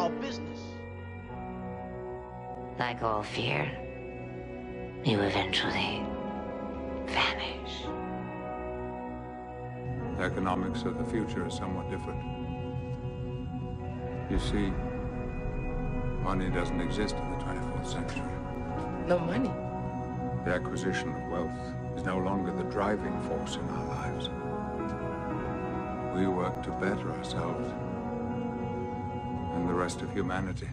our business. Like all fear, you eventually vanish. The economics of the future is somewhat different. You see, money doesn't exist in the 24th century. No money. The acquisition of wealth is no longer the driving force in our lives. We work to better ourselves and the rest of humanity.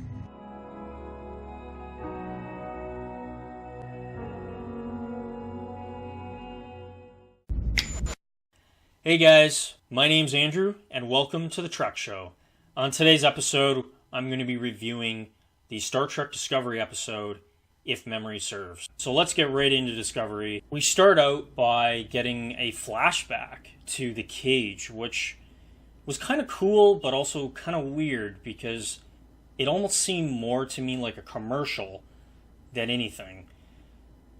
Hey guys, my name's Andrew, and welcome to The Trek Show. On today's episode, I'm going to be reviewing the Star Trek Discovery episode, If Memory Serves. So let's get right into Discovery. We start out by getting a flashback to the cage, which was kind of cool, but also kind of weird, because it almost seemed more to me like a commercial than anything.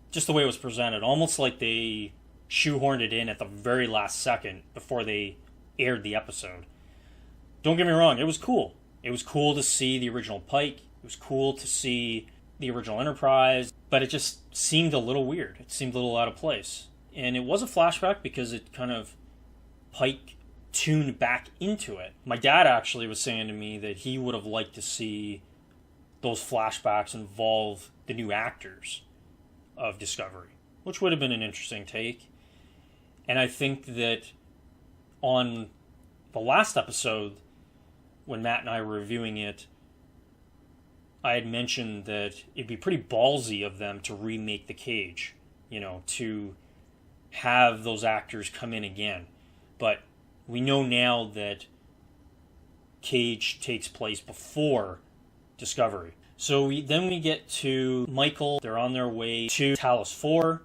Just the way it was presented, almost like they shoehorned it in at the very last second before they aired the episode. Don't get me wrong, it was cool. It was cool to see the original Pike. It was cool to see the original Enterprise, but it just seemed a little weird. It seemed a little out of place. And it was a flashback because it kind of Pike tuned back into it. My dad actually was saying to me that he would have liked to see those flashbacks involve the new actors of Discovery, which would have been an interesting take. And I think that on the last episode, when Matt and I were reviewing it, I had mentioned that it'd be pretty ballsy of them to remake The Cage, to have those actors come in again. But we know now that Cage takes place before Discovery. So then we get to Michael. They're on their way to Talos 4.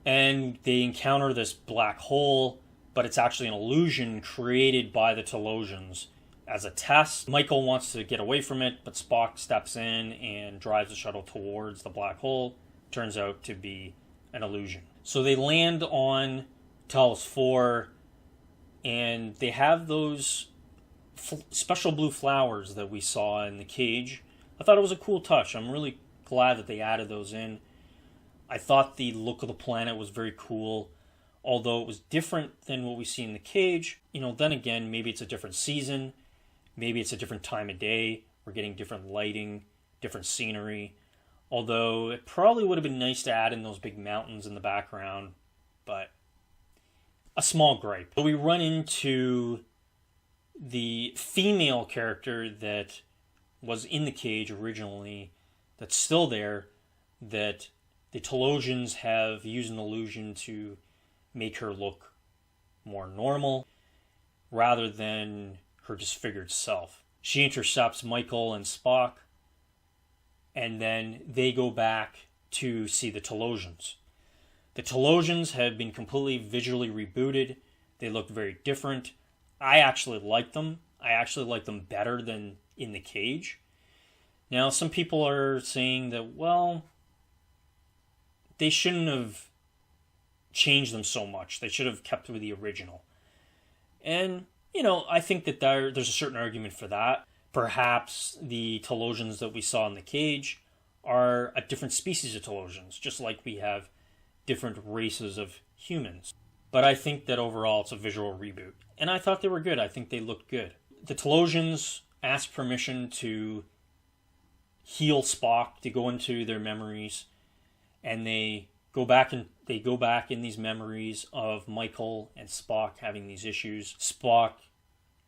And they encounter this black hole, but it's actually an illusion created by the Telosians as a test. Michael wants to get away from it, but Spock steps in and drives the shuttle towards the black hole. Turns out to be an illusion. So they land on Talos 4, and they have those special blue flowers that we saw in the cage. I thought it was a cool touch. I'm really glad that they added those in. I thought the look of the planet was very cool, although it was different than what we see in the cage. Then again, maybe it's a different season, maybe it's a different time of day. We're getting different lighting, different scenery, although it probably would have been nice to add in those big mountains in the background, but a small gripe. But we run into the female character that was in the cage originally, that's still there, that the Telosians have used an illusion to make her look more normal rather than her disfigured self. She intercepts Michael and Spock, and then they go back to see the Telosians. The Telosians have been completely visually rebooted. They look very different. I actually like them. I actually like them better than in the cage. Now, some people are saying that, well, they shouldn't have changed them so much. They should have kept with the original. And, I think that there's a certain argument for that. Perhaps the Telosians that we saw in the cage are a different species of Telosians, just like we have different races of humans. But I think that overall it's a visual reboot. And I thought they were good. I think they looked good. The Telosians asked permission to heal Spock, to go into their memories, and they go back in these memories of Michael and Spock having these issues, Spock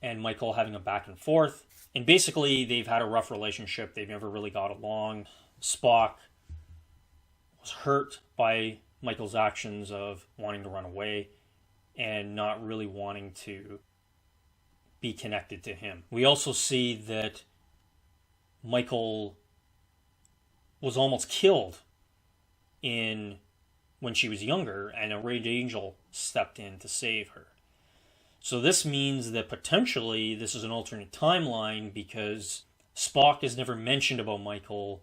and Michael having a back and forth, and basically they've had a rough relationship. They've never really got along. Spock was hurt by Michael's actions of wanting to run away and not really wanting to be connected to him. We also see that Michael was almost killed when she was younger, and a Red Angel stepped in to save her. So this means that potentially this is an alternate timeline, because Spock is never mentioned about Michael,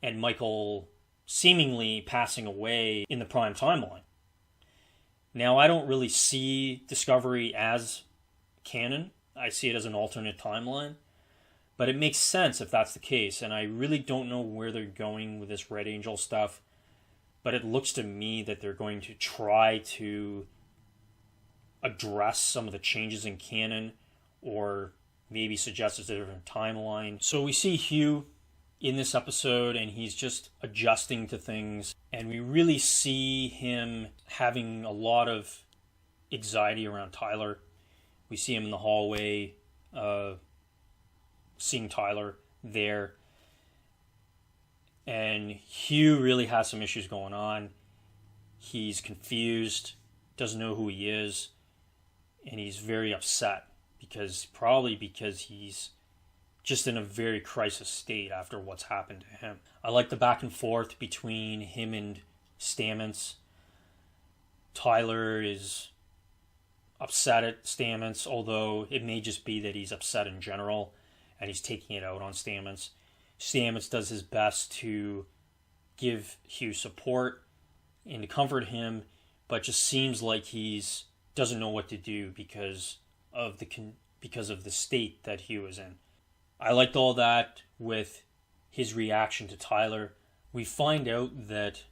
and Michael seemingly passing away in the Prime timeline. Now, I don't really see Discovery as canon. I see it as an alternate timeline. But it makes sense if that's the case, and I really don't know where they're going with this Red Angel stuff, but it looks to me that they're going to try to address some of the changes in canon, or maybe suggest a different timeline. So we see Hugh in this episode, and he's just adjusting to things, and we really see him having a lot of anxiety around Tyler. We see him in the hallway, seeing Tyler there, and Hugh really has some issues going on. He's confused, doesn't know who he is, and he's very upset because he's just in a very crisis state after what's happened to him. I like the back and forth between him and Stamets. Tyler is upset at Stamets, although it may just be that he's upset in general and he's taking it out on Stamets. Stamets does his best to give Hugh support and to comfort him, but just seems like he's doesn't know what to do because of the state that Hugh is in. I liked all that with his reaction to Tyler. We find out that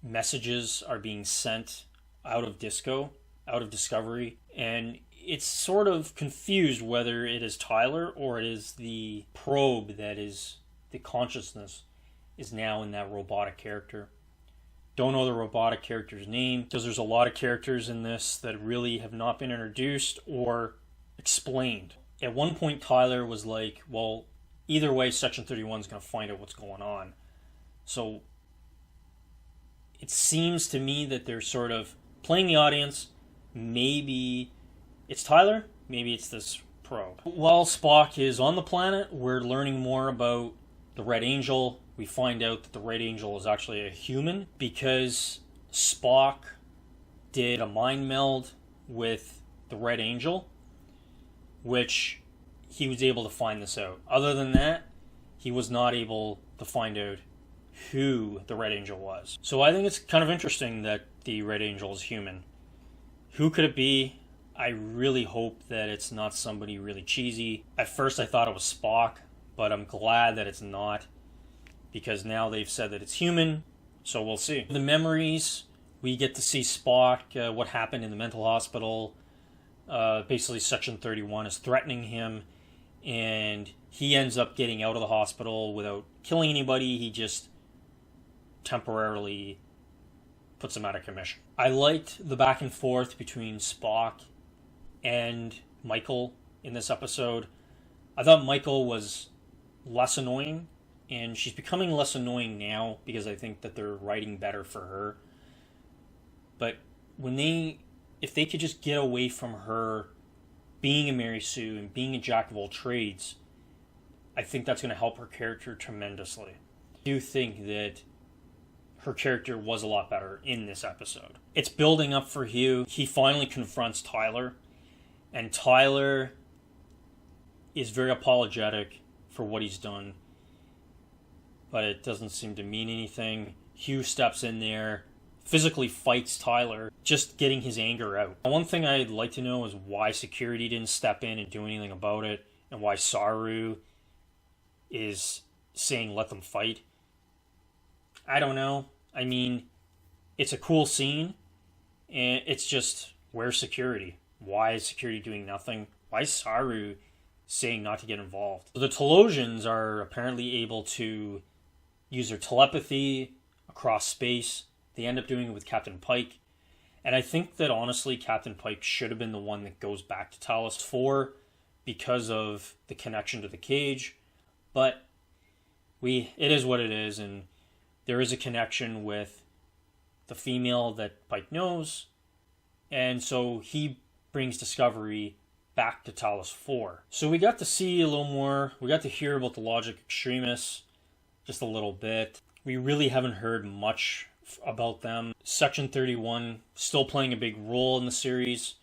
messages are being sent out of Discovery, and it's sort of confused whether it is Tyler or it is the probe that is the consciousness is now in that robotic character. Don't know the robotic character's name because there's a lot of characters in this that really have not been introduced or explained. At one point, Tyler was like, well, either way, Section 31 is going to find out what's going on. So it seems to me that they're sort of playing the audience. Maybe it's Tyler, maybe it's this probe. While Spock is on the planet, we're learning more about the Red Angel. We find out that the Red Angel is actually a human because Spock did a mind meld with the Red Angel, which he was able to find this out. Other than that, he was not able to find out who the Red Angel was. So I think it's kind of interesting that the Red Angel is human. Who could it be? I really hope that it's not somebody really cheesy. At first I thought it was Spock, but I'm glad that it's not, because now they've said that it's human, so we'll see. The memories, we get to see Spock, what happened in the mental hospital. Basically Section 31 is threatening him, and he ends up getting out of the hospital without killing anybody. He just temporarily puts him out of commission. I liked the back and forth between Spock and Michael in this episode. I thought Michael was less annoying, and she's becoming less annoying now because I think that they're writing better for her. But if they could just get away from her being a Mary Sue and being a jack of all trades, I think that's going to help her character tremendously. I do think that her character was a lot better in this episode. It's building up for Hugh. He finally confronts Tyler, and Tyler is very apologetic for what he's done, but it doesn't seem to mean anything. Hugh steps in there, physically fights Tyler, just getting his anger out. One thing I'd like to know is why security didn't step in and do anything about it, and why Saru is saying let them fight. I don't know. I mean, it's a cool scene, and it's just, where's security? Why is security doing nothing? Why is Saru saying not to get involved? So the Telosians are apparently able to use their telepathy across space. They end up doing it with Captain Pike. And I think that honestly, Captain Pike should have been the one that goes back to Talos 4 because of the connection to the cage. But it is what it is, and there is a connection with the female that Pike knows. And so he brings Discovery back to Talos 4. So we got to see a little more. We got to hear about the Logic Extremists just a little bit. We really haven't heard much about them. Section 31 still playing a big role in the series.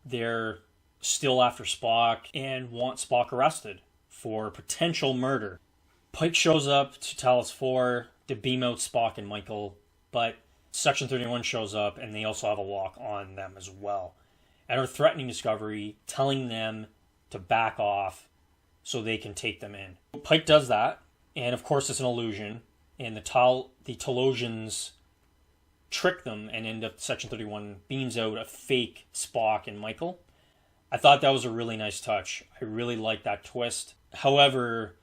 They're still after Spock and want Spock arrested for potential murder. Pike shows up to Talos 4 to beam out Spock and Michael, but Section 31 shows up and they also have a lock on them as well, and are threatening Discovery, telling them to back off so they can take them in. Pike does that, and of course it's an illusion, and the Talosians trick them and end up Section 31 beams out a fake Spock and Michael. I thought that was a really nice touch. I really like that twist. However,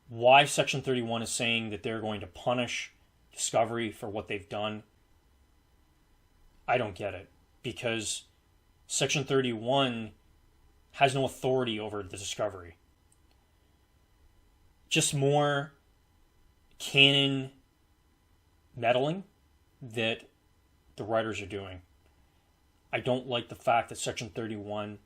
why Section 31 is saying that they're going to punish Discovery for what they've done, I don't get it. Because Section 31 has no authority over the Discovery. Just more canon meddling that the writers are doing. I don't like the fact that Section 31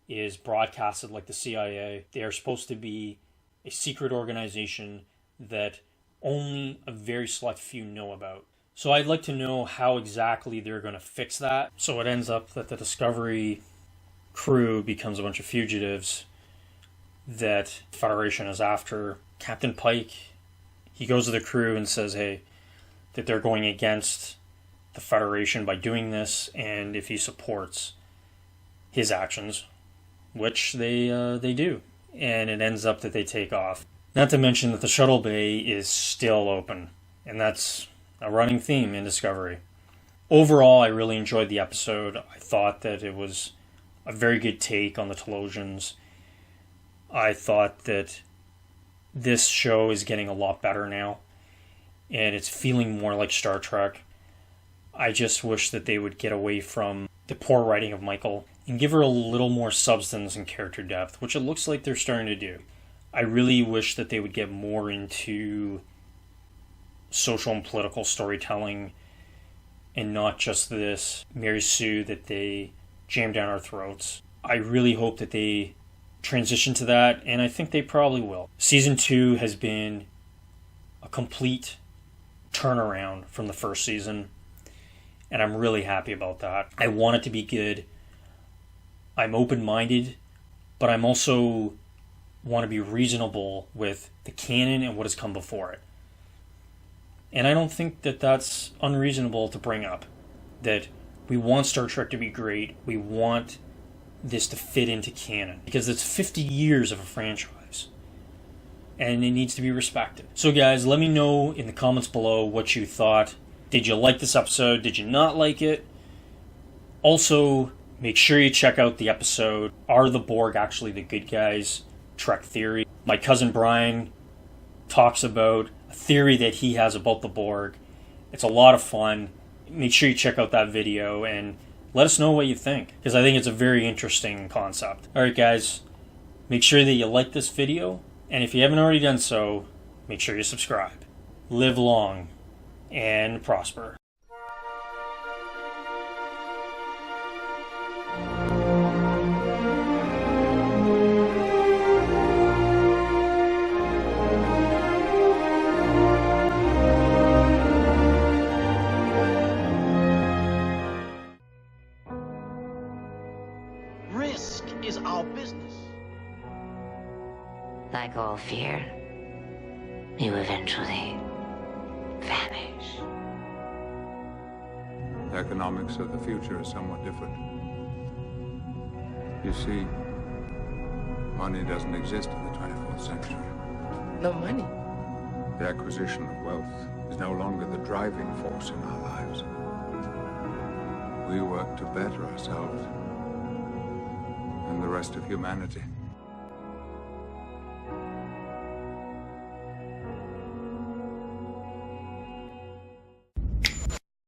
is broadcasted like the CIA. They are supposed to be a secret organization that only a very select few know about. So I'd like to know how exactly they're going to fix that. So it ends up that the Discovery crew becomes a bunch of fugitives that the Federation is after. Captain Pike, he goes to the crew and says, hey, that they're going against the Federation by doing this, and if he supports his actions, which they do. And it ends up that they take off. Not to mention that the shuttle bay is still open, and that's a running theme in Discovery. Overall, I really enjoyed the episode. I thought that it was a very good take on the Talosians. I thought that this show is getting a lot better now, and it's feeling more like Star Trek. I just wish that they would get away from the poor writing of Michael and give her a little more substance and character depth, which it looks like they're starting to do. I really wish that they would get more into social and political storytelling and not just this Mary Sue that they jam down our throats. I really hope that they transition to that, and I think they probably will. Season 2 has been a complete turnaround from the first season, and I'm really happy about that. I want it to be good. I'm open-minded, but I'm also want to be reasonable with the canon and what has come before it. And I don't think that that's unreasonable to bring up. That we want Star Trek to be great. We want this to fit into canon. Because it's 50 years of a franchise. And it needs to be respected. So guys, let me know in the comments below what you thought. Did you like this episode? Did you not like it? Also, make sure you check out the episode, Are the Borg Actually the Good Guys? Trek Theory. My cousin Brian talks about a theory that he has about the Borg. It's a lot of fun. Make sure you check out that video and let us know what you think, because I think it's a very interesting concept. Alright guys, make sure that you like this video, and if you haven't already done so, make sure you subscribe. Live long and prosper. Risk is our business. Like all fear, you eventually vanish. The economics of the future is somewhat different. You see, money doesn't exist in the 24th century. No money. The acquisition of wealth is no longer the driving force in our lives. We work to better ourselves and the rest of humanity.